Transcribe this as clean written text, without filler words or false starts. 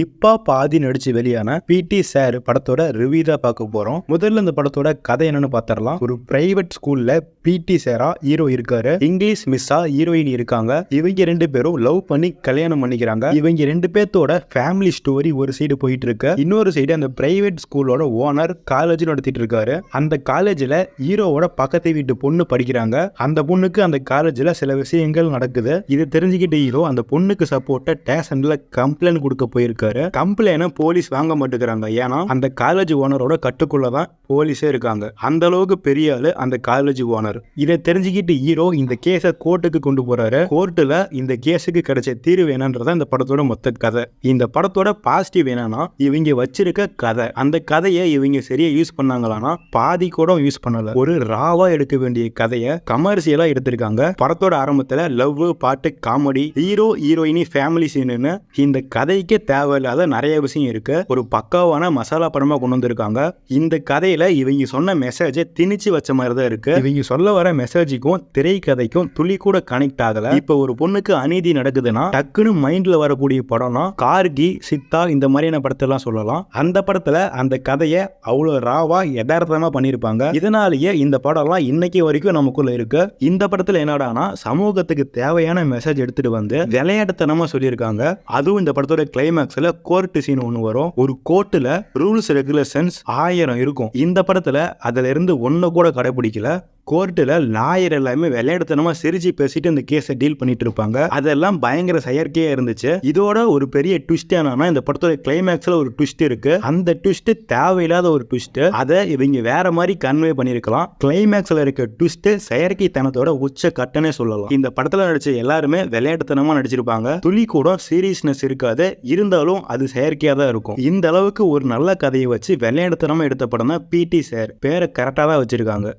இப்ப பாதி நடிச்சு வெளியான பிடி சார் படத்தோட ரிவ்யூ தான் பார்க்க போறோம். முதல்ல இந்த படத்தோட கதை என்னன்னு பார்த்தரலாம். ஒரு பிரைவேட் ஸ்கூல்ல பிடி சாரா ஹீரோ இருக்காரு, இங்கிலீஷ் மிஸ்ஸா ஹீரோயின் இருக்காங்க. இவங்க ரெண்டு பேரும் லவ் பண்ணி கல்யாணம் பண்ணிக்கிறாங்க. இவங்க ரெண்டு பேர்த்தோட ஃபேமிலி ஸ்டோரி ஒரு சைடு போயிட்டு இருக்கு. இன்னொரு சைடு அந்த பிரைவேட் ஸ்கூலோட ஓனர் காலேஜ் நடத்திட்டு இருக்காரு. அந்த காலேஜ்ல ஹீரோவோட பக்கத்து வீட்டு பொண்ணு படிக்கிறாங்க. அந்த பொண்ணுக்கு அந்த காலேஜ்ல சில விஷயங்கள் நடக்குது. இது தெரிஞ்சுக்கிட்டு ஹீரோ அந்த பொண்ணுக்கு சப்போர்ட்டா ஸ்டேஷன்ல கம்ப்ளைண்ட் கொடுக்க போயிருக்காரு. கம்ப்ளைண்ட் போலீஸ் வாங்க மாட்டேங்கிறாங்க. ஏன்னா அந்த காலேஜ் ஓனரோட கட்டுக்குள்ளதான் போலீஸே இருக்காங்க. அந்த அளவுக்கு பெரிய ஆளு அந்த காலேஜ் ஓனர். இதை தெரிஞ்சுக்கிட்டு ஹீரோ இந்த கேஸை கோர்ட்டுக்கு கொண்டு போறாரு. கோர்ட்டுல இந்த கேஸுக்கு கிடைச்ச தீர்வு என்னன்றத இந்த படத்தோட மொத்த கதை. இந்த படத்தோட பாசிட்டிவ் என்னன்னா இவங்க வச்சிருக்க கதை. அந்த கதையை இவங்க சரியா யூஸ் பண்ணாங்களான்னா பாதி கூட யூஸ் பண்ணல. ஒரு ராவா எடுக்க வேண்டிய கதையை கமர்ஷியலா எடுத்திருக்காங்க. படத்தோட ஆரம்பத்துல லவ், பாட்டு, காமெடி, ஹீரோ ஹீரோயினி ஃபேமிலி சீனுன்னு இந்த கதைக்கே தேவையில்லாத நிறைய விஷயம் இருக்கு. ஒரு பக்காவான மசாலா படமா கொண்டு வந்திருக்காங்க. இந்த கதையில இவங்க சொன்ன மெசேஜை திணிச்சு வச்ச மாதிரி தான் இருக்கு. இவங்க சொல்ல வர மெசேஜுக்கும் திரைக்கதைக்கும் துளி கூட கனெக்ட் ஆகல. இப்ப ஒரு பொண்ணுக்கு அநீதி நடக்குதுன்னா டக்குன்னு மைண்ட்ல வரக்கூடிய படம்னா கார்கி, சித்தா இந்த மாதிரியான படத்தெல்லாம் சொல்லலாம். அந்த படத்துல அந்த கதையை அவ்வளவு ராவா யதார்த்தமா பண்ணிருப்பாங்க. இதனாலேயே இந்த படம்லாம் இன்னைக்கு வரைக்கும் நமக்குள்ள இருக்கு. இந்த படத்துல என்னடானா சமூகத்துக்கு தேவையான மெசேஜ் எடுத்துட்டு வந்து விளையாட்டுத்தனமா சொல்லியிருக்காங்க. அதுவும் இந்த படத்தோட கிளைமேக்ஸ்ல கோர்ட் சீன் ஒன்று வரும். ஒரு கோர்ட்டுல ரூல்ஸ் ரெகுலேஷன்ஸ் 1000 இருக்கும். இந்த படத்துல அதுல இருந்து ஒன்னு கூட கடைபிடிக்கல. கோர்ட்டில் லாயர் எல்லாமே விளையாடுத்தனமா சிரிச்சு பேசிட்டு இந்த கேஸை டீல் பண்ணிட்டு இருப்பாங்க. அதெல்லாம் பயங்கர செயற்கையா இருந்துச்சு. இதோட ஒரு பெரிய ட்விஸ்ட் என்னன்னா இந்த படத்தோட கிளைமேக்ஸ்ல ஒரு ட்விஸ்ட் இருக்கு. அந்த ட்விஸ்ட் தேவையில்லாத ஒரு ட்விஸ்ட். அதை இவங்க வேற மாதிரி கன்வே பண்ணிருக்கலாம். கிளைமேக்ஸ்ல இருக்க ட்விஸ்ட் செயற்கைத்தனத்தோட உச்ச கட்டனே சொல்லலாம். இந்த படத்துல நடிச்ச எல்லாருமே விளையாட்டுத்தனமா நடிச்சிருப்பாங்க. துளி கூட சீரியஸ்னஸ் இருக்காது. இருந்தாலும் அது செயற்கையா தான் இருக்கும். இந்த அளவுக்கு ஒரு நல்ல கதையை வச்சு விளையாட்டுத்தனமா எடுத்த படம் தான் பிடி சார். பேரை கரெக்டா தான் வச்சிருக்காங்க.